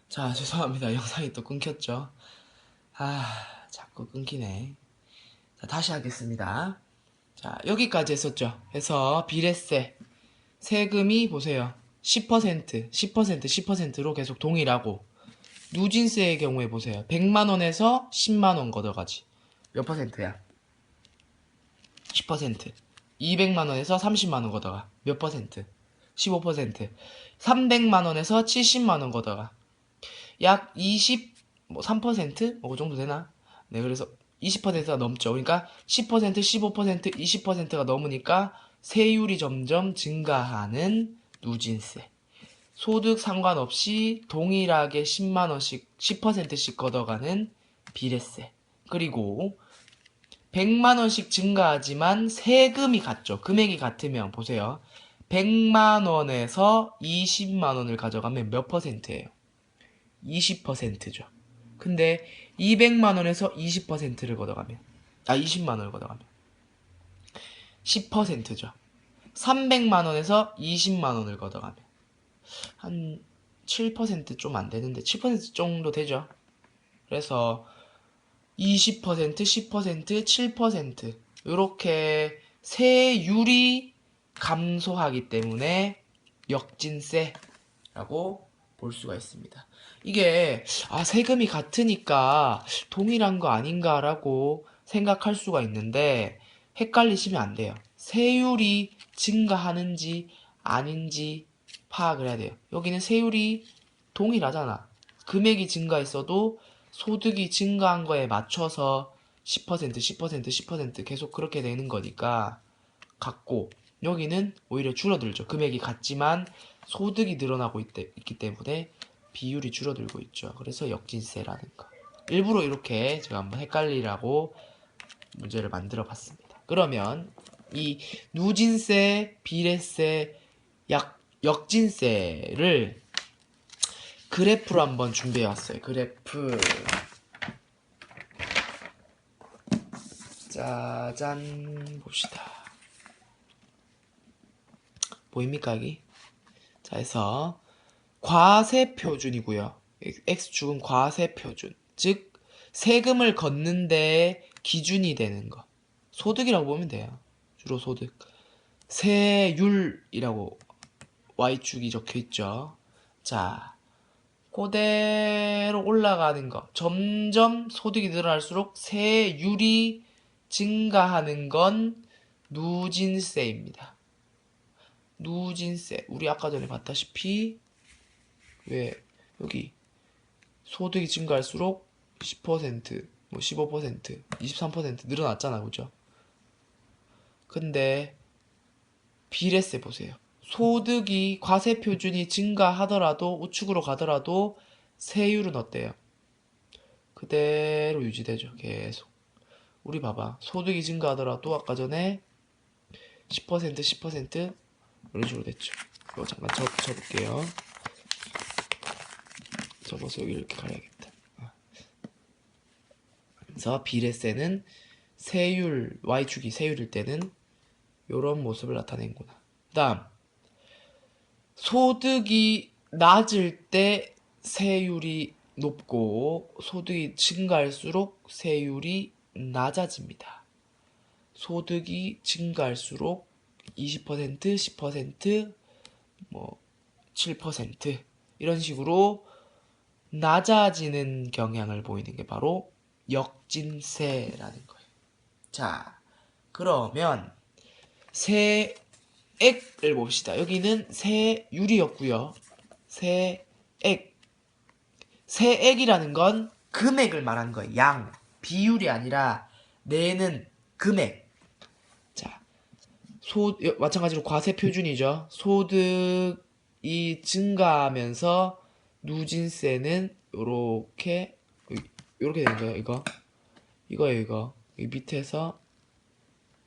자, 죄송합니다. 영상이 또 끊겼죠? 자꾸 끊기네. 자, 다시 하겠습니다. 자, 여기까지 했었죠? 해서 비례세, 세금이 보세요. 10%, 10%로 계속 동일하고, 누진세의 경우에 보세요. 100만원에서 10만원 걷어가지. 몇 퍼센트야? 10%. 200만원에서 30만원 걷어가. 몇 퍼센트? 15%. 300만원에서 70만원 걷어가. 약 20, 3%? 그 정도 되나? 네, 그래서 20%가 넘죠. 그러니까 10%, 15%, 20%가 넘으니까 세율이 점점 증가하는 누진세. 소득 상관없이 동일하게 10만원씩, 10%씩 걷어가는 비례세. 그리고 100만원씩 증가하지만 세금이 같죠. 금액이 같으면 보세요. 100만원에서 20만원을 가져가면 몇 퍼센트예요? 20%죠. 근데 200만원에서 20%를 걷어가면 20만원을 걷어가면 10%죠. 300만원에서 20만원을 걷어가면 한 7% 좀 안되는데 7% 정도 되죠. 그래서 20%, 10%, 7% 이렇게 세율이 감소하기 때문에 역진세라고 볼 수가 있습니다. 이게 세금이 같으니까 동일한 거 아닌가라고 생각할 수가 있는데 헷갈리시면 안 돼요. 세율이 증가하는지 아닌지 파악을 해야 돼요. 여기는 세율이 동일하잖아. 금액이 증가했어도 소득이 증가한 거에 맞춰서 10%, 10%, 10% 계속 그렇게 되는 거니까 같고, 여기는 오히려 줄어들죠. 금액이 같지만 소득이 늘어나고 있기 때문에 비율이 줄어들고 있죠. 그래서 역진세라는 거. 일부러 이렇게 제가 한번 헷갈리라고 문제를 만들어 봤습니다. 그러면 이 누진세, 비례세, 역진세를 그래프로 한번 준비해 왔어요. 그래프. 짜잔, 봅시다. 보입니까, 여기? 자, 해서 과세표준이고요. X축은 과세표준. 즉, 세금을 걷는 데 기준이 되는 거. 소득이라고 보면 돼요. 주로 소득. 세율이라고 Y축이 적혀 있죠. 자, 그대로 올라가는 거. 점점 소득이 늘어날수록 세율이 증가하는 건 누진세입니다. 누진세. 우리 아까 전에 봤다시피 왜 여기 소득이 증가할수록 10%, 15%, 23% 늘어났잖아, 그죠? 근데 비례세 보세요. 소득이 과세 표준이 증가하더라도 우측으로 가더라도 세율은 어때요? 그대로 유지되죠. 계속. 우리 봐봐. 소득이 증가하더라도 아까 전에 10%, 10% 이런 식으로 됐죠. 이거 잠깐 접을게요. 접어서 여기 이렇게 가야겠다. 그래서 비례세는 세율, Y축이 세율일 때는 이런 모습을 나타낸구나. 그 다음 소득이 낮을 때 세율이 높고 소득이 증가할수록 세율이 낮아집니다. 소득이 증가할수록 20%, 10%, 7% 이런 식으로 낮아지는 경향을 보이는 게 바로 역진세라는 거예요. 자, 그러면 세액을 봅시다. 여기는 세율이었고요. 세액. 세액이라는 건 금액을 말하는 거예요. 양. 비율이 아니라 내는 금액. 자, 마찬가지로 과세 표준이죠. 소득이 증가하면서 누진세는 요렇게 되는 거예요. 이거예요. 이거. 이 밑에서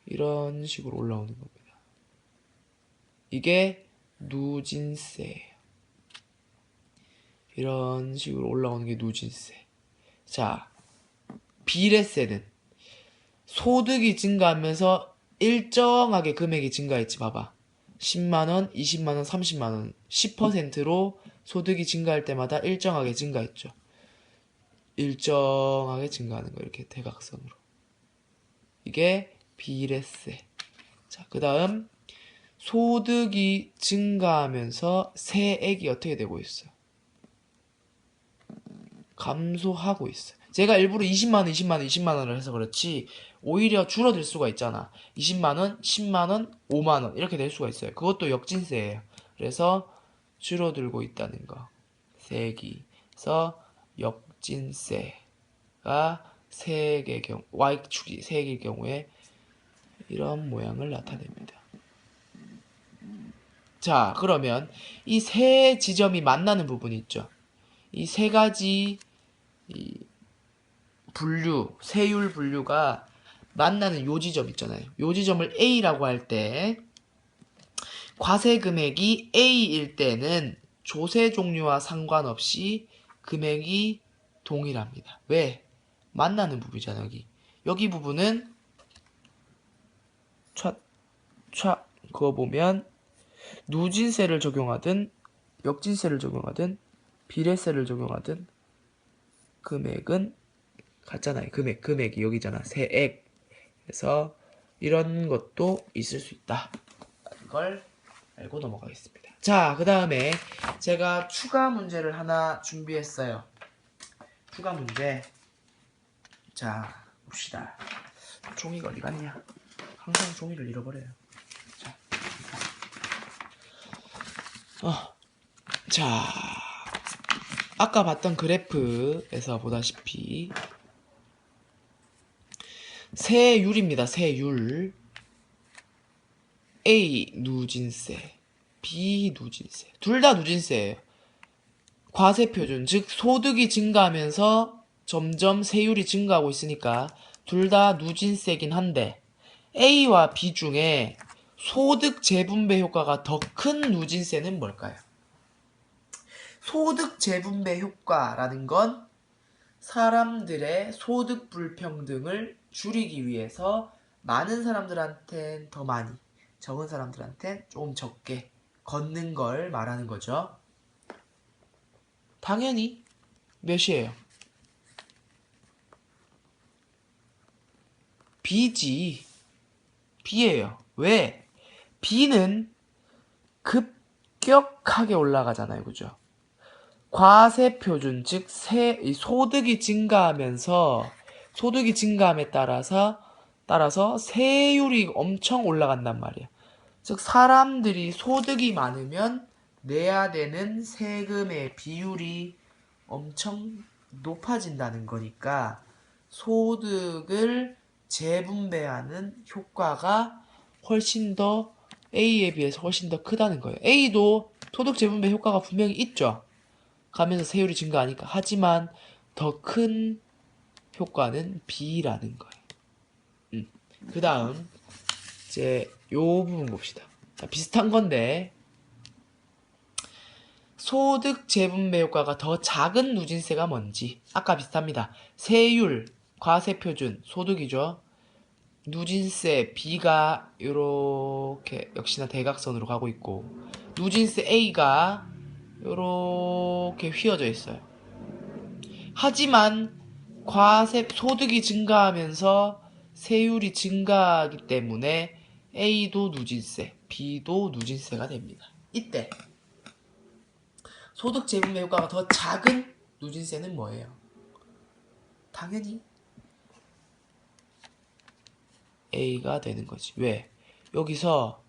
이런 식으로 올라오는 겁니다. 이게 누진세예요. 이런 식으로 올라오는 게 누진세. 자, 비례세는 소득이 증가하면서 일정하게 금액이 증가했지. 봐봐. 10만원, 20만원, 30만원 10%로 소득이 증가할 때마다 일정하게 증가했죠. 일정하게 증가하는 거 이렇게 대각선으로. 이게 비례세. 자, 그 다음 소득이 증가하면서 세액이 어떻게 되고 있어요? 감소하고 있어요. 제가 일부러 20만원, 20만원, 20만원을 해서 그렇지 오히려 줄어들 수가 있잖아. 20만원, 10만원, 5만원 이렇게 될 수가 있어요. 그것도 역진세예요. 그래서 줄어들고 있다는 거. 세액이. 그래서 역진세가 세액의 경우, Y축이 세액일 경우에 이런 모양을 나타냅니다. 자, 그러면 이 세 지점이 만나는 부분이 있죠. 이 세 가지 이 분류, 세율 분류가 만나는 요 지점 있잖아요. 요 지점을 A라고 할 때 과세 금액이 A일 때는 조세 종류와 상관없이 금액이 동일합니다. 왜? 만나는 부분이잖아요. 여기 부분은 그거 보면 누진세를 적용하든 역진세를 적용하든 비례세를 적용하든 금액은 같잖아요. 금액이 여기잖아. 세액. 그래서 이런 것도 있을 수 있다. 이걸 알고 넘어가겠습니다. 자, 그 다음에 제가 추가 문제를 하나 준비했어요. 추가 문제. 자, 봅시다. 종이가 어디 갔냐? 항상 종이를 잃어버려요. 자, 아까 봤던 그래프에서 보다시피 세율입니다. 세율. A 누진세, B 누진세. 둘 다 누진세예요. 과세표준, 즉 소득이 증가하면서 점점 세율이 증가하고 있으니까 둘 다 누진세긴 한데 A와 B 중에 소득 재분배 효과가 더 큰 누진세는 뭘까요? 소득 재분배 효과라는 건 사람들의 소득 불평등을 줄이기 위해서 많은 사람들한텐 더 많이, 적은 사람들한텐 조금 적게 걷는 걸 말하는 거죠. 당연히 몇이에요? B지. B예요. 왜? B는 급격하게 올라가잖아요. 그죠? 과세표준, 즉 소득이 증가하면서 소득이 증가함에 따라서 세율이 엄청 올라간단 말이야. 즉 사람들이 소득이 많으면 내야 되는 세금의 비율이 엄청 높아진다는 거니까 소득을 재분배하는 효과가 훨씬 더 A에 비해서 훨씬 더 크다는 거예요. A도 소득 재분배 효과가 분명히 있죠. 가면서 세율이 증가하니까. 하지만 더 큰 효과는 B라는 거예요. 그 다음 이제 요 부분 봅시다. 비슷한 건데 소득 재분배 효과가 더 작은 누진세가 뭔지 아까 비슷합니다. 세율, 과세표준, 소득이죠. 누진세 B가 요렇게 역시나 대각선으로 가고 있고 누진세 A가 요렇게 휘어져 있어요. 하지만 소득이 증가하면서 세율이 증가하기 때문에 A도 누진세, B도 누진세가 됩니다. 이때 소득 재분배 효과가 더 작은 누진세는 뭐예요? 당연히 A가 되는 거지. 왜? 여기서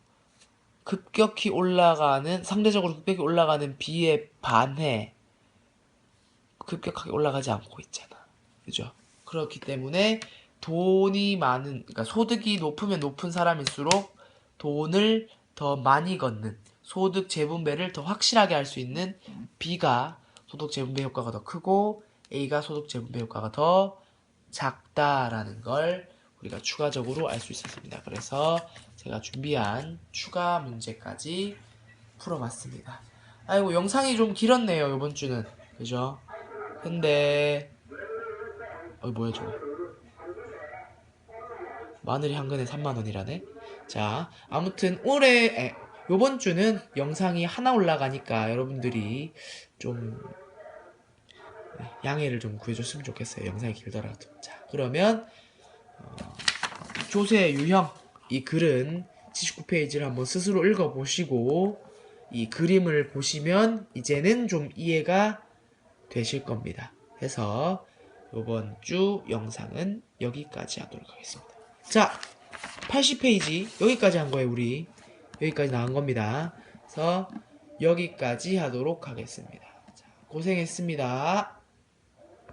상대적으로 급격히 올라가는 B에 반해 급격하게 올라가지 않고 있잖아. 그죠? 그렇기 때문에 그러니까 소득이 높으면 높은 사람일수록 돈을 더 많이 걷는 소득 재분배를 더 확실하게 할 수 있는 B가 소득 재분배 효과가 더 크고 A가 소득 재분배 효과가 더 작다라는 걸 우리가 추가적으로 알 수 있었습니다. 그래서 제가 준비한 추가 문제까지 풀어봤습니다. 아이고 영상이 좀 길었네요 이번 주는. 그죠? 근데 뭐야 저거 마늘이 한 근에 3만원이라네. 자 아무튼 요번 주는 영상이 하나 올라가니까 여러분들이 좀 양해를 좀 구해줬으면 좋겠어요. 영상이 길더라도. 자, 그러면 조세 유형 이 글은 79페이지를 한번 스스로 읽어보시고 이 그림을 보시면 이제는 좀 이해가 되실 겁니다. 해서 이번 주 영상은 여기까지 하도록 하겠습니다. 자, 80페이지 여기까지 한 거예요. 우리 여기까지 나온 겁니다. 그래서 여기까지 하도록 하겠습니다. 자, 고생했습니다.